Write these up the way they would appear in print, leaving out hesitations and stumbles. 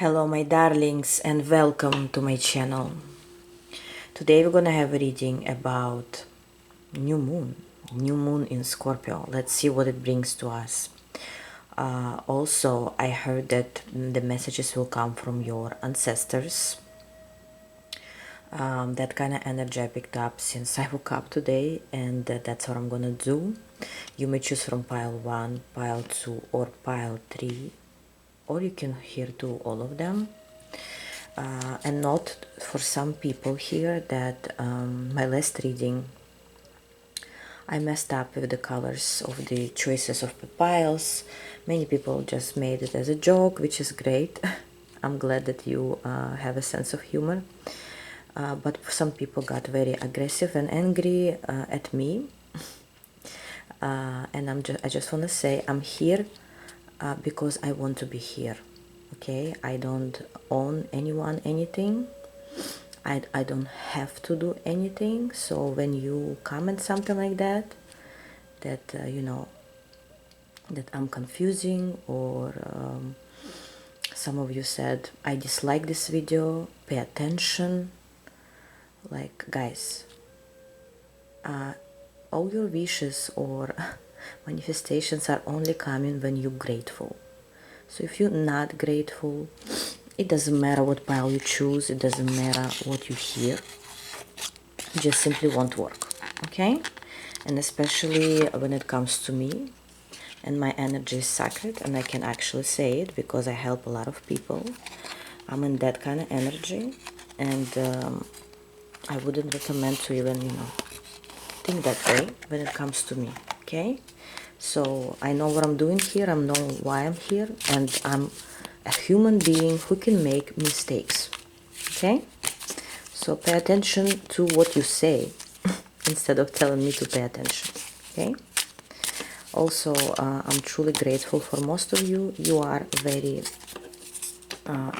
Hello my darlings and welcome to my channel. Today we're gonna have a reading about new moon in Scorpio. Let's see what it brings to us. Also, I heard that the messages will come from your ancestors. That kind of energy I picked up since I woke up today, and that's what I'm gonna do. You may choose from pile 1, pile 2 or pile 3, or you can hear do all of them. And note for some people here that my last reading I messed up with the colors of the choices of the piles. Many people just made it as a joke, which is great. I'm glad that you have a sense of humor. But some people got very aggressive and angry at me. And I just want to say I'm here because I want to be here. Okay, I don't own anyone anything. I don't have to do anything. So when you comment something like that you know that I'm confusing, or some of you said I dislike this video, pay attention. Like, guys, all your wishes or manifestations are only coming when you're grateful. So if you're not grateful, it doesn't matter what pile you choose, it doesn't matter what you hear, it just simply won't work. Okay? And especially when it comes to me, and my energy is sacred, and I can actually say it because I help a lot of people. I'm in that kind of energy, and I wouldn't recommend to even think that way when it comes to me. Okay, so I know what I'm doing here, I know why I'm here, and I'm a human being who can make mistakes. Okay, so pay attention to what you say instead of telling me to pay attention. Okay, also I'm truly grateful for most of you. You are very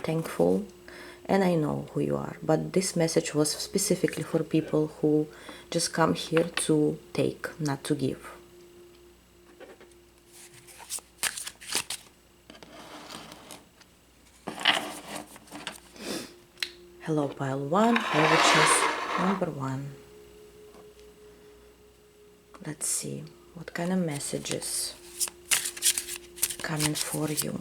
thankful, and I know who you are, but this message was specifically for people who just come here to take, not to give. Hello pile 1, which is number 1. Let's see what kind of messages coming for you.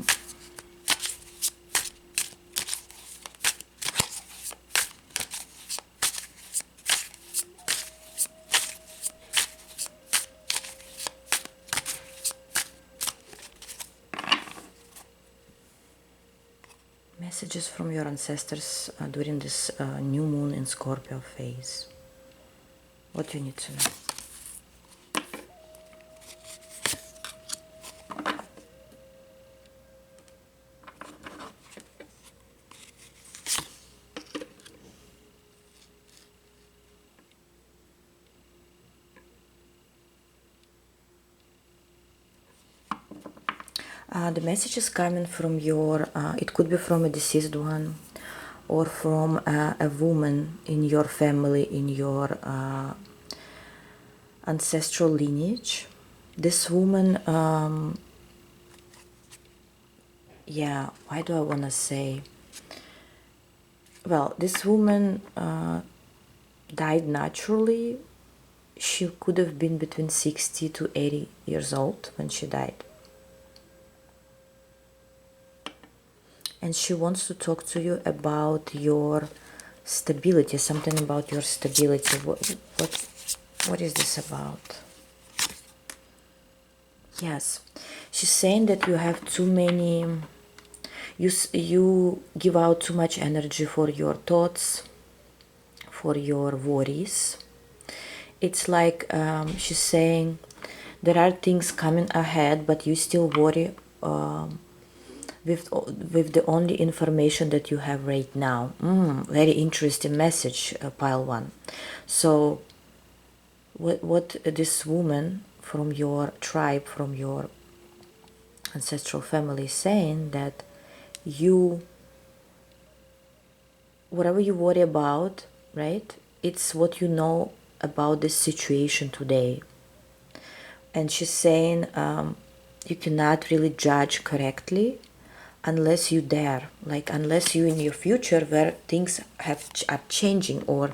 Messages from your ancestors during this new moon in Scorpio phase. What you need to know. The message is coming from your, it could be from a deceased one, or from a woman in your family, in your ancestral lineage. This woman, yeah, why do I want to say? Well, this woman died naturally. She could have been between 60 to 80 years old when she died. And she wants to talk to you about your stability, something about your stability. What is this about? Yes, she's saying that you have too many, you give out too much energy for your thoughts, for your worries. It's like she's saying there are things coming ahead, but you still worry with the only information that you have right now. Very interesting message, pile 1. So what this woman from your tribe, from your ancestral family is saying, that you, whatever you worry about, right, it's what you know about this situation today. And she's saying you cannot really judge correctly unless you dare, like unless you in your future where things are changing, or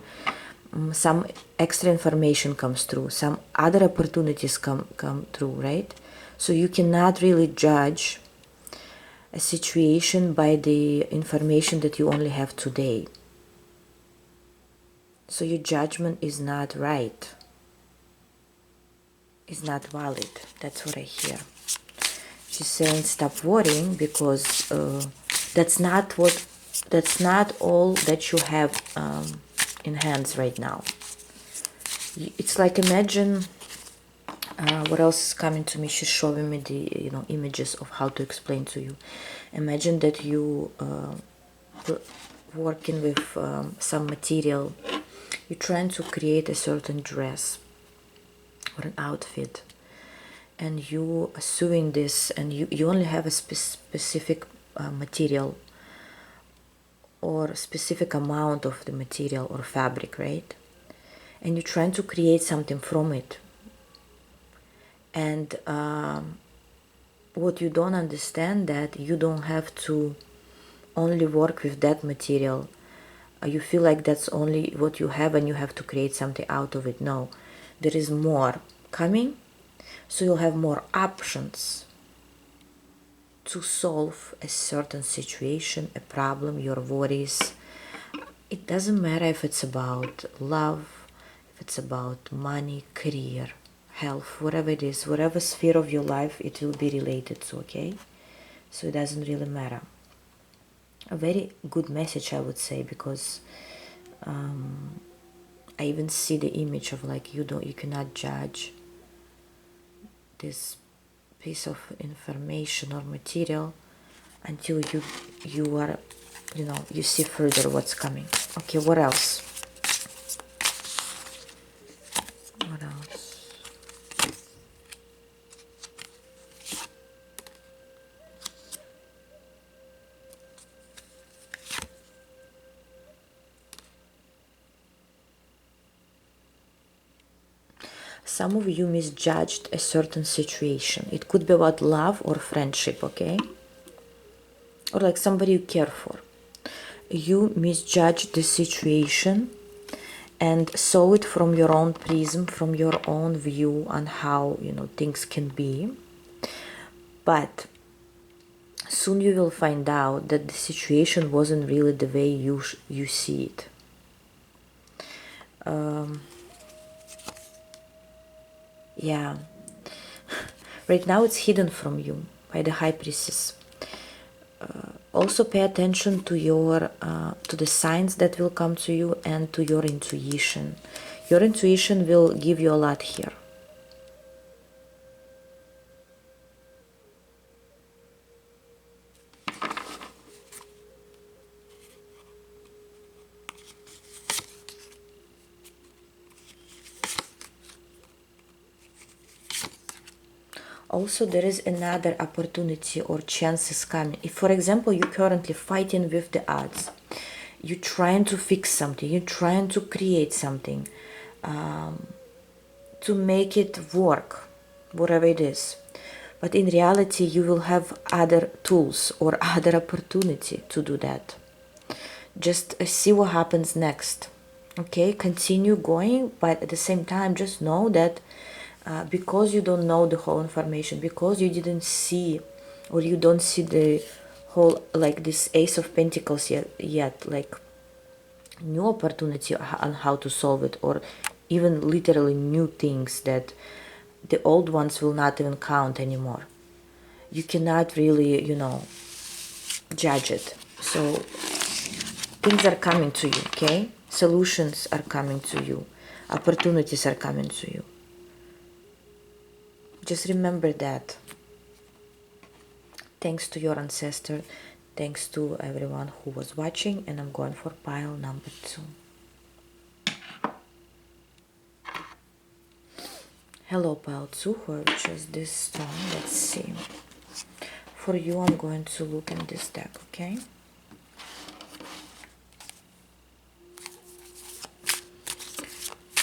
some extra information comes through, some other opportunities come through, right? So you cannot really judge a situation by the information that you only have today. So your judgment is not right, is not valid. That's what I hear. She's saying stop worrying, because that's not all that you have in hands right now. It's like, imagine what else is coming to me. She's showing me the images of how to explain to you. Imagine that you working with some material. You're trying to create a certain dress or an outfit, and you are sewing this, and you only have a specific material or specific amount of the material or fabric, right? And you're trying to create something from it. And what you don't understand, that you don't have to only work with that material. You feel like that's only what you have and you have to create something out of it. No, there is more coming, so you'll have more options to solve a certain situation, a problem, your worries. It doesn't matter if it's about love, if it's about money, career, health, whatever it is, whatever sphere of your life it will be related to, okay? So it doesn't really matter. A very good message, I would say, because I even see the image of like you cannot judge this piece of information or material until you are, you see further what's coming. Okay, what else? What else? Some of you misjudged a certain situation. It could be about love or friendship, okay? Or like somebody you care for. You misjudged the situation and saw it from your own prism, from your own view on how, things can be. But soon you will find out that the situation wasn't really the way you see it. Yeah. Right now it's hidden from you by the High Priestess. Also pay attention to your to the signs that will come to you and to your intuition. Your intuition will give you a lot here. Also, there is another opportunity or chances coming. If, for example, you're currently fighting with the odds, you're trying to fix something, you're trying to create something, to make it work, whatever it is. But in reality, you will have other tools or other opportunity to do that. Just see what happens next. Okay, continue going, but at the same time, just know that because you don't know the whole information, because you didn't see, or you don't see the whole, like this Ace of Pentacles yet, like new opportunity on how to solve it, or even literally new things that the old ones will not even count anymore. You cannot really, judge it. So things are coming to you, okay? Solutions are coming to you. Opportunities are coming to you. Just remember that. Thanks to your ancestor. Thanks to everyone who was watching. And I'm going for pile number 2. Hello, pile 2. Whoever chose this stone. Let's see. For you, I'm going to look in this deck, okay?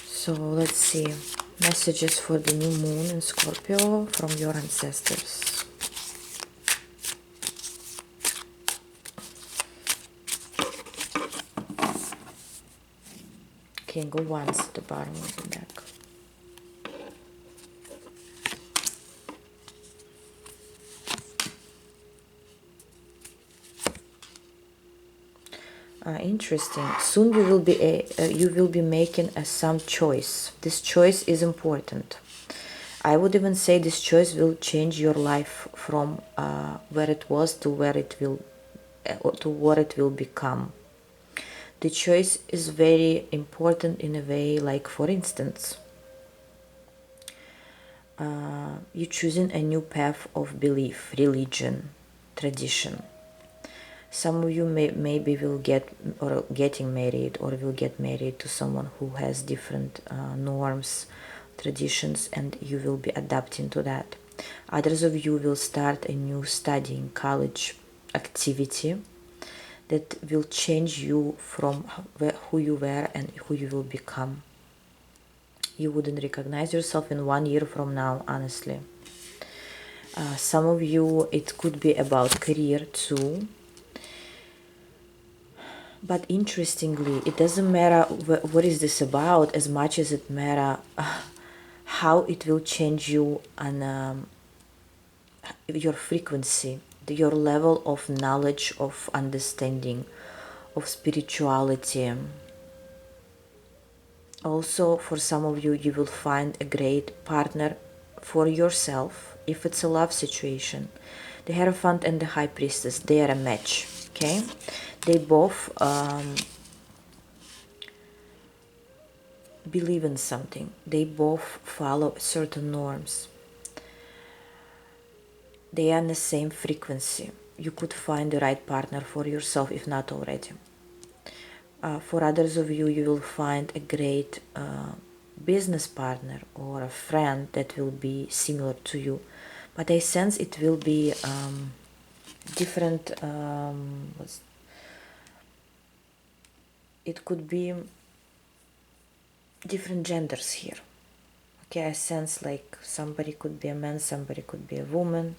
So let's see. Messages for the new moon in Scorpio from your ancestors. King of Wands at the bottom of the deck. Interesting. Soon you will be making some choice. This choice is important. I would even say this choice will change your life from where it was to where it will to what it will become. The choice is very important in a way, like for instance, you're choosing a new path of belief, religion, tradition. Some of you maybe will getting married, or will get married to someone who has different norms, traditions, and you will be adapting to that. Others of you will start a new studying college activity that will change you from who you were and who you will become. You wouldn't recognize yourself in 1 year from now, honestly. Some of you, it could be about career too. But interestingly, it doesn't matter what is this about as much as it matters how it will change you on your frequency, your level of knowledge, of understanding, of spirituality. Also, for some of you, you will find a great partner for yourself if it's a love situation. The Hierophant and the High Priestess, they are a match, okay? They both believe in something. They both follow certain norms. They are in the same frequency. You could find the right partner for yourself if not already. For others of you, you will find a great business partner or a friend that will be similar to you. But I sense it will be different. It could be different genders here. Okay, I sense like somebody could be a man, somebody could be a woman,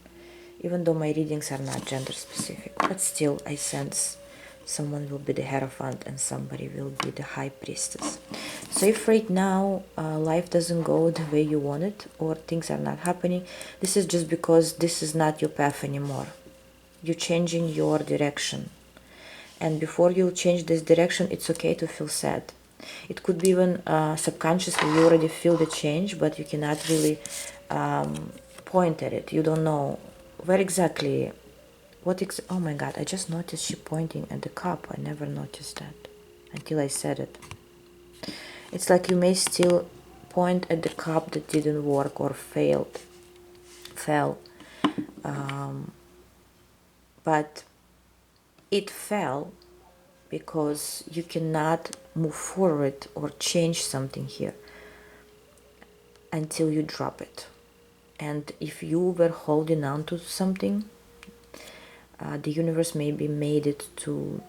even though my readings are not gender specific. But still, I sense someone will be the Hierophant and somebody will be the High Priestess. So if right now life doesn't go the way you want it, or things are not happening, this is just because this is not your path anymore. You're changing your direction. And before you change this direction, it's okay to feel sad. It could be even subconsciously you already feel the change, but you cannot really point at it. You don't know where exactly. Oh my God, I just noticed she pointing at the cup. I never noticed that until I said it. It's like you may still point at the cup that didn't work or fell. But it fell because you cannot move forward or change something here until you drop it. And if you were holding on to something, the universe maybe made it to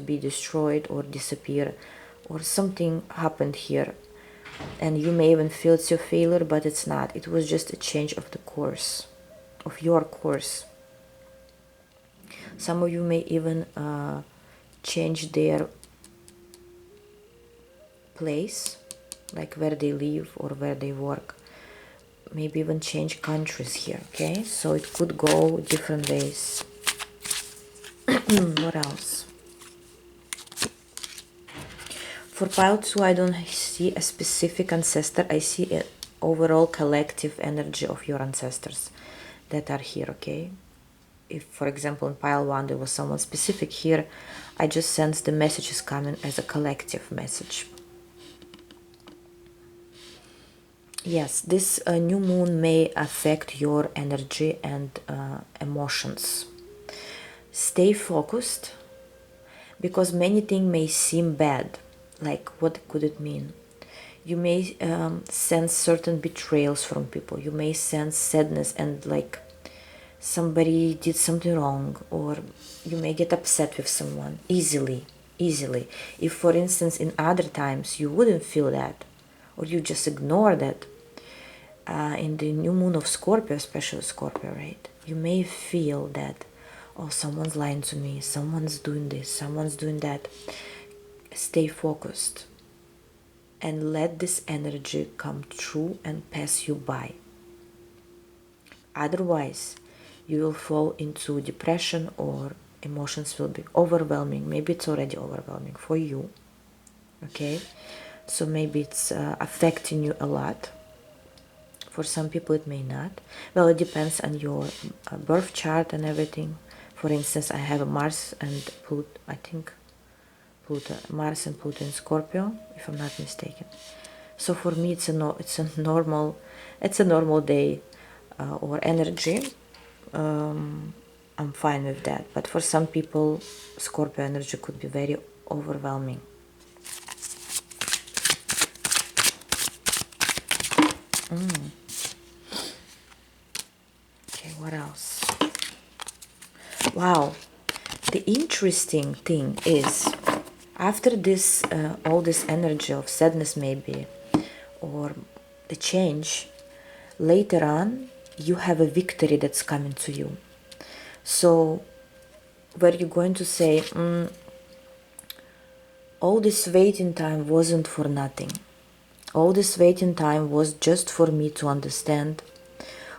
be destroyed or disappear, or something happened here, and you may even feel it's your failure, but it's not. It was just a change of the course, of your course. Some of you may even change their place, like where they live or where they work. Maybe even change countries here, okay? So it could go different ways. What else? For pile 2, I don't see a specific ancestor. I see an overall collective energy of your ancestors that are here, okay? If, for example, in pile 1 there was someone specific here, I just sense the message is coming as a collective message. Yes, this new moon may affect your energy and emotions. Stay focused, because many things may seem bad. Like, what could it mean? You may sense certain betrayals from people. You may sense sadness and like somebody did something wrong, or you may get upset with someone easily. If, for instance, in other times you wouldn't feel that, or you just ignore that, in the new moon of Scorpio, especially Scorpio, right? You may feel that, oh, someone's lying to me, someone's doing this, someone's doing that. stay focused and let this energy come through and pass you by. Otherwise, you will fall into depression, or emotions will be overwhelming. Maybe it's already overwhelming for you. Okay, so maybe it's affecting you a lot. For some people it may not. Well, it depends on your birth chart and everything. For instance, I have a Mars and Pluto, I think Mars and Pluto in Scorpio, if I'm not mistaken. So for me it's a normal day or energy. I'm fine with that. But for some people, Scorpio energy could be very overwhelming. Okay, what else? Wow, the interesting thing is, after this, all this energy of sadness maybe, or the change, later on, you have a victory that's coming to you. So, where you're going to say, all this waiting time wasn't for nothing. All this waiting time was just for me to understand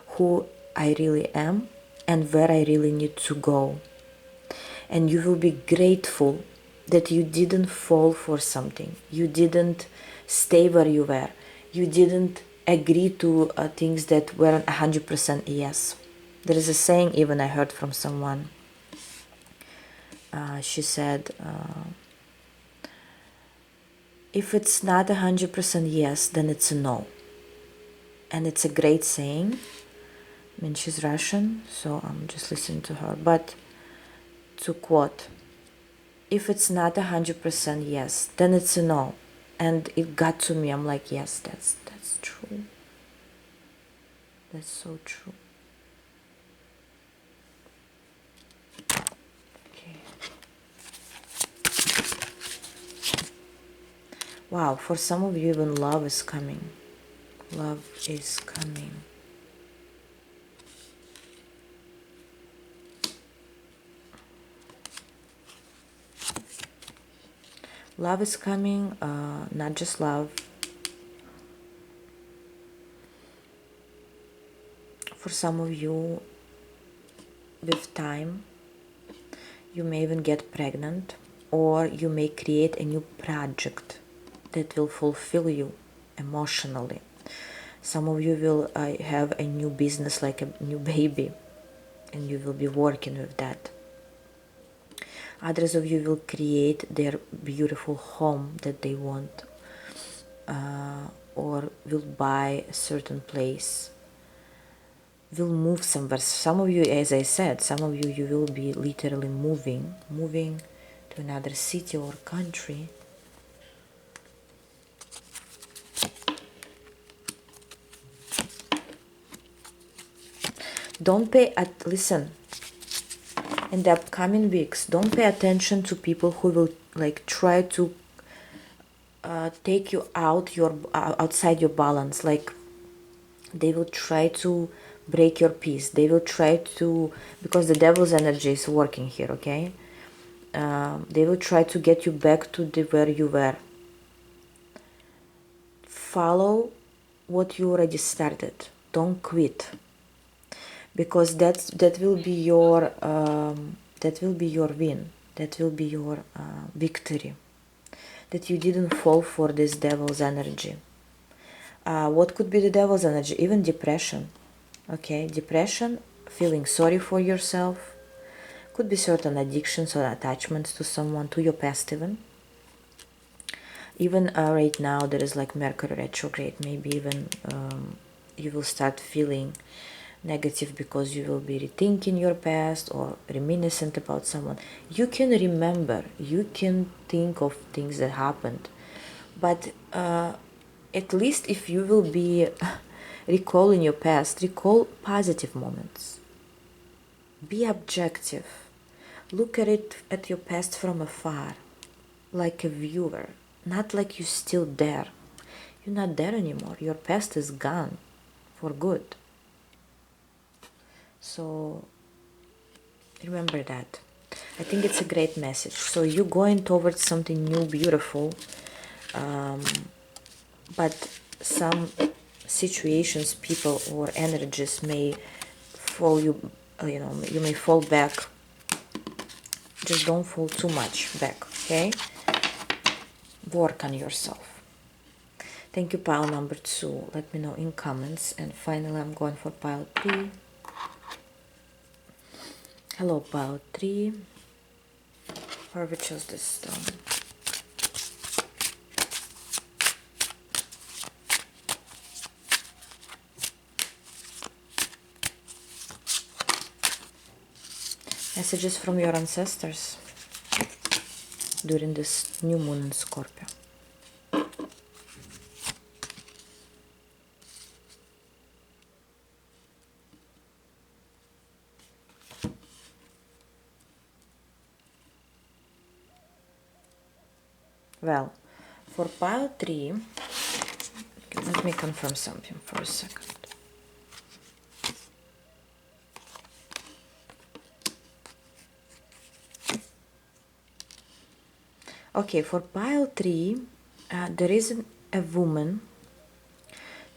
who I really am and where I really need to go. And you will be grateful that you didn't fall for something. You didn't stay where you were. You didn't agree to things that weren't 100% yes. There is a saying even I heard from someone. She said, if it's not 100% yes, then it's a no. And it's a great saying. I mean, she's Russian, so I'm just listening to her. But to quote, if it's not 100% yes, then it's a no. And it got to me. I'm like, yes, that's true. That's so true. Okay. Wow, for some of you, even love is coming. Love is coming. Love is coming, not just love. For some of you, with time, you may even get pregnant, or you may create a new project that will fulfill you emotionally. Some of you will have a new business, like a new baby, and you will be working with that. Others of you will create their beautiful home that they want, or will buy a certain place, will move somewhere. Some of you, as I said, some of you, you will be literally moving to another city or country. Listen, in the upcoming weeks, don't pay attention to people who will like try to take you outside your balance. Like, they will try to break your peace. They will try to, because the devil's energy is working here, okay? They will try to get you back to where you were. Follow what you already started. Don't quit, because that will be your win. That will be your victory. That you didn't fall for this devil's energy. What could be the devil's energy? Even depression. Okay, depression, feeling sorry for yourself. Could be certain addictions or attachments to someone, to your past even. Even right now there is like Mercury retrograde. Maybe even you will start feeling negative because you will be rethinking your past or reminiscent about someone. You can remember, you can think of things that happened, but at least if you will be recalling your past, recall positive moments. Be objective. Look at your past from afar, like a viewer, not like you're still there. You're not there anymore. Your past is gone for good. So remember that. I think it's a great message. So you're going towards something new, beautiful, but some situations, people, or energies may fall you, you may fall back. Just don't fall too much back, okay? Work on yourself. Thank you, pile number 2. Let me know in comments. And finally, I'm going for pile 3. Hello, pile 3. Where we chose this stone. Messages from your ancestors during this new moon in Scorpio. Well, for pile 3, let me confirm something for a second. Okay, for pile 3, there is a woman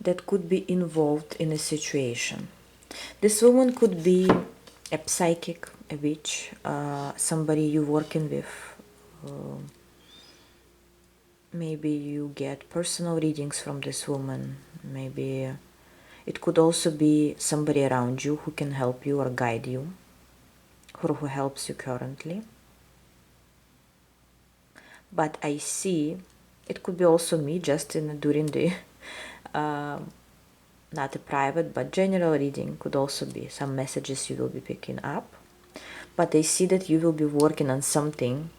that could be involved in a situation. This woman could be a psychic, a witch, somebody you're working with. Maybe you get personal readings from this woman. Maybe it could also be somebody around you who can help you or guide you, or who helps you currently. But I see it could be also me, just during the not a private but general reading. Could also be some messages you will be picking up. But I see that you will be working on something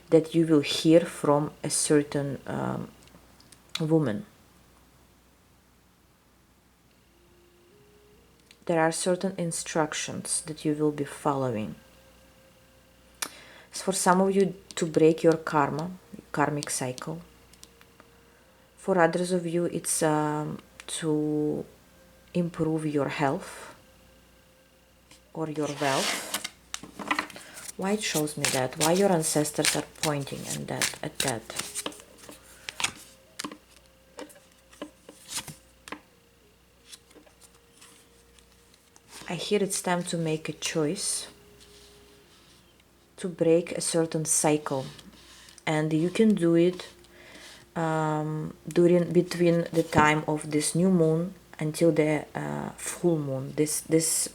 that you will hear from a certain woman. There are certain instructions that you will be following. It's for some of you to break your karmic cycle. For others of you, it's to improve your health or your wealth. Why it shows me that? Why your ancestors are pointing at that? I hear it's time to make a choice, to break a certain cycle, and you can do it between the time of this new moon until the full moon. This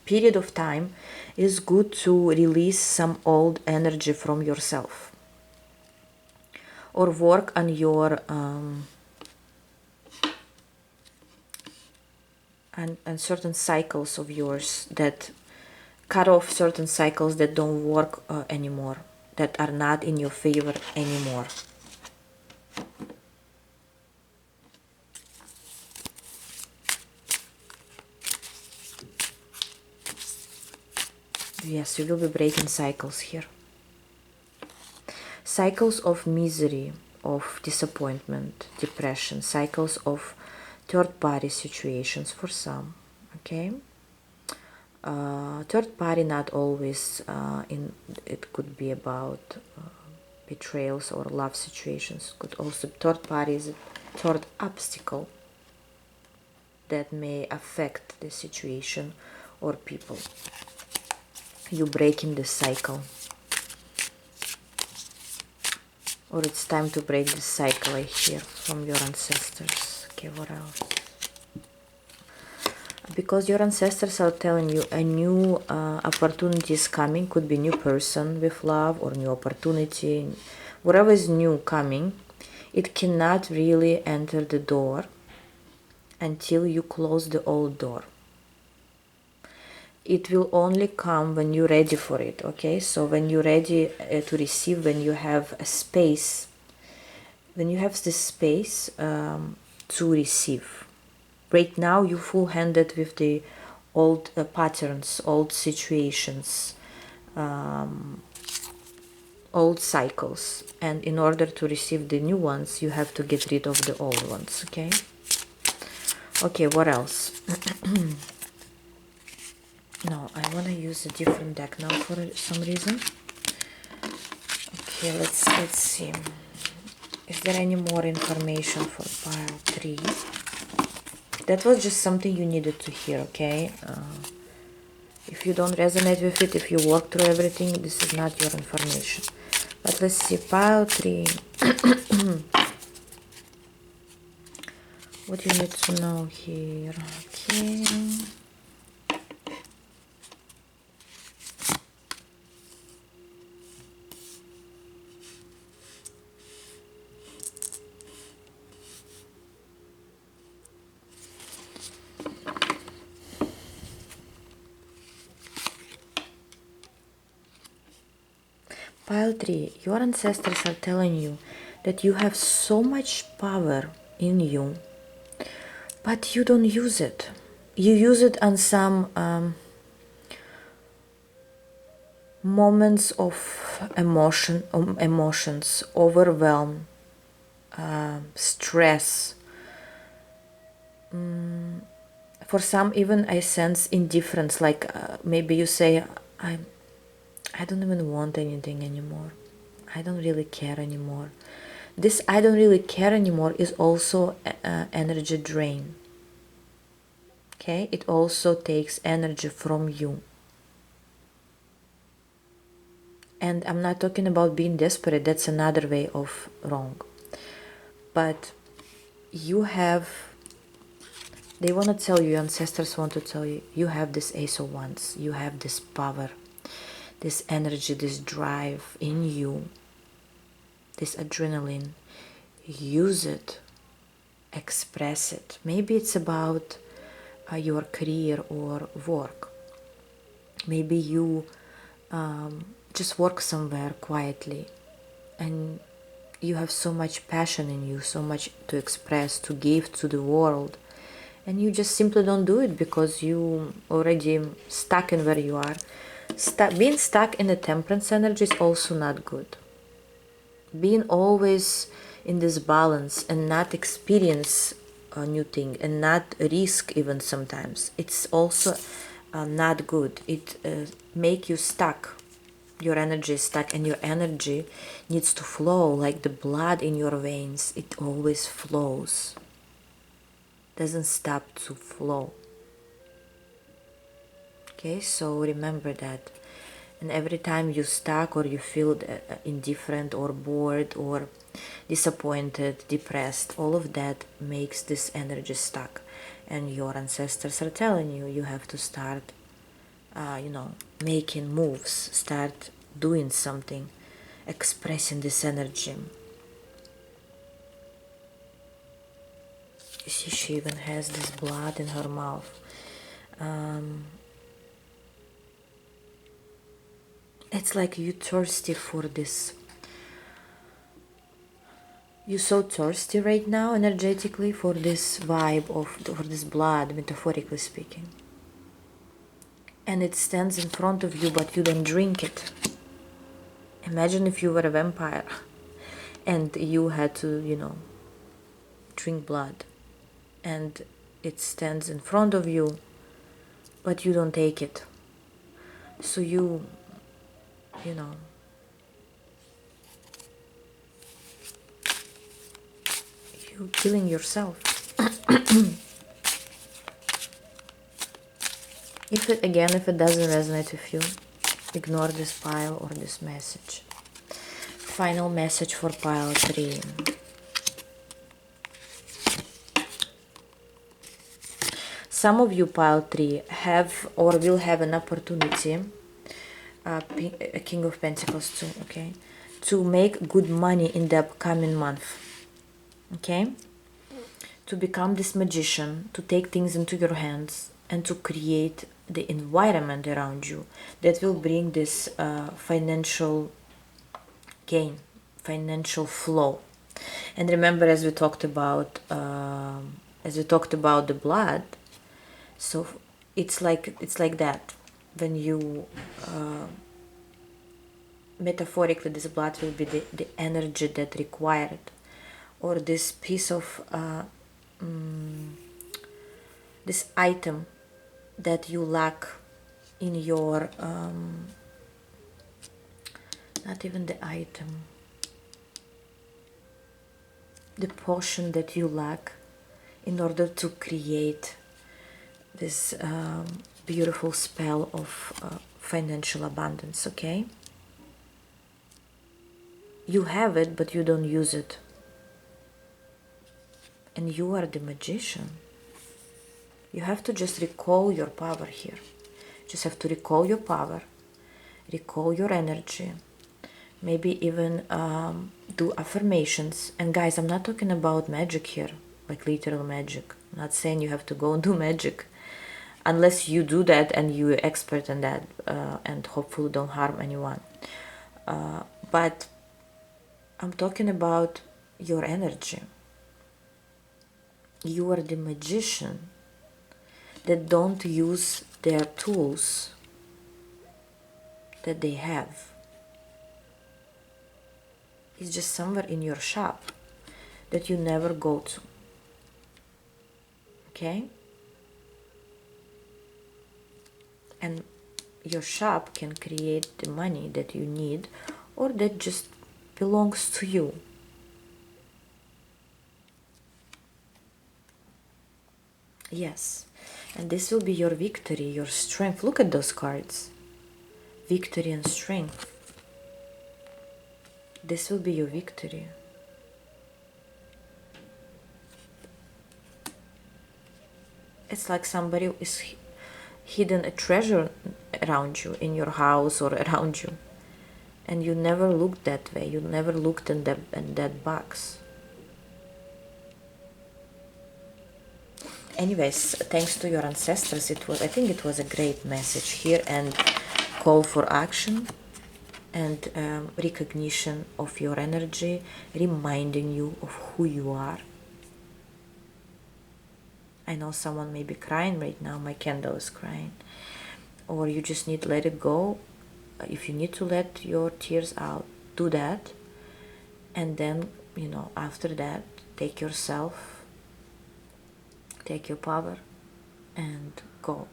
period of time is good to release some old energy from yourself, or work on your and certain cycles of yours, that cut off certain cycles that don't work anymore, that are not in your favor anymore. Yes, you will be breaking cycles here. Cycles of misery, of disappointment, depression, cycles of third-party situations for some, okay? Third party, not always it could be about betrayals or love situations. Could also, third party is a third obstacle that may affect the situation or people. You breaking the cycle, or it's time to break the cycle, I hear from your ancestors. Okay, what else? Because your ancestors are telling you a new opportunity is coming. Could be new person with love, or new opportunity. Whatever is new coming, it cannot really enter the door until you close the old door. It will only come when you're ready for it, okay? So when you're ready to receive, when you have a space, when you have this space to receive. Right now, you're full-handed with the old patterns, old situations, old cycles. And in order to receive the new ones, you have to get rid of the old ones, okay? Okay, what else? No, I want to use a different deck now for some reason. Okay, let's see. Is there any more information for pile 3? That was just something you needed to hear, okay? If you don't resonate with it, if you work through everything, this is not your information. But let's see, pile 3. What you need to know here, okay? Pile 3, your ancestors are telling you that you have so much power in you, but you don't use it. You use it on some moments of emotions, overwhelm, stress. For some, even I sense indifference, like maybe you say, I don't even want anything anymore. I don't really care anymore. This I don't really care anymore is also energy drain. Okay, it also takes energy from you. And I'm not talking about being desperate, that's another way of wrong. But you have, they want to tell you, your ancestors want to tell you, you have this Ace of Wands, you have this power, this energy, this drive in you, this adrenaline. Use it, express it. Maybe it's about your career or work. Maybe you just work somewhere quietly and you have so much passion in you, so much to express, to give to the world, and you just simply don't do it because you already stuck in where you are. Being stuck in the temperance energy is also not good. Being always in this balance and not experience a new thing and not risk even sometimes, it's also not good. It make you stuck. Your energy is stuck, and your energy needs to flow like the blood in your veins. It always flows, doesn't stop to flow. Okay, so remember that. And every time you stuck or you feel indifferent or bored or disappointed, depressed, all of that makes this energy stuck. And your ancestors are telling you, you have to start, making moves, start doing something, expressing this energy. You see, she even has this blood in her mouth. It's like you're thirsty for this. You're so thirsty right now, energetically, for this vibe for this blood, metaphorically speaking. And it stands in front of you, but you don't drink it. Imagine if you were a vampire and you had to, drink blood. And it stands in front of you, but you don't take it. So you're killing yourself. If it doesn't resonate with you, ignore this pile or this message. Final message for pile 3. Some of you, pile 3, have or will have an opportunity, a King of Pentacles too, okay, to make good money in the upcoming month, okay, to become this magician, to take things into your hands and to create the environment around you that will bring this financial gain, financial flow. And remember, as we talked about the blood, so it's like that. When you metaphorically, this blood will be the energy that required, or this piece of this item that you lack in your, not even the item, the portion that you lack in order to create this beautiful spell of financial abundance, okay? You have it, but you don't use it. And you are the magician. You have to just recall your power here. Just have to recall your power, recall your energy, maybe even do affirmations. And guys, I'm not talking about magic here, like literal magic. I'm not saying you have to go and do magic, unless you do that and you're expert in that, and hopefully don't harm anyone. But I'm talking about your energy. You are the magician that don't use their tools that they have. It's just somewhere in your shop that you never go to. Okay? And your shop can create the money that you need, or that just belongs to you. Yes. And this will be your victory, your strength. Look at those cards. Victory and strength. This will be your victory. It's like somebody is hidden a treasure around you, in your house or around you. And you never looked that way. You never looked in that box. Anyways, thanks to your ancestors, I think it was a great message here, and call for action and recognition of your energy, reminding you of who you are. I know someone may be crying right now. My candle is crying. Or you just need to let it go. If you need to let your tears out, do that. And then, after that, take yourself, take your power, and go.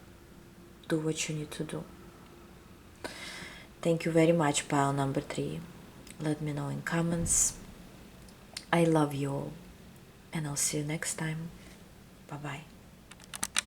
Do what you need to do. Thank you very much, pile number 3. Let me know in comments. I love you all. And I'll see you next time. Bye-bye.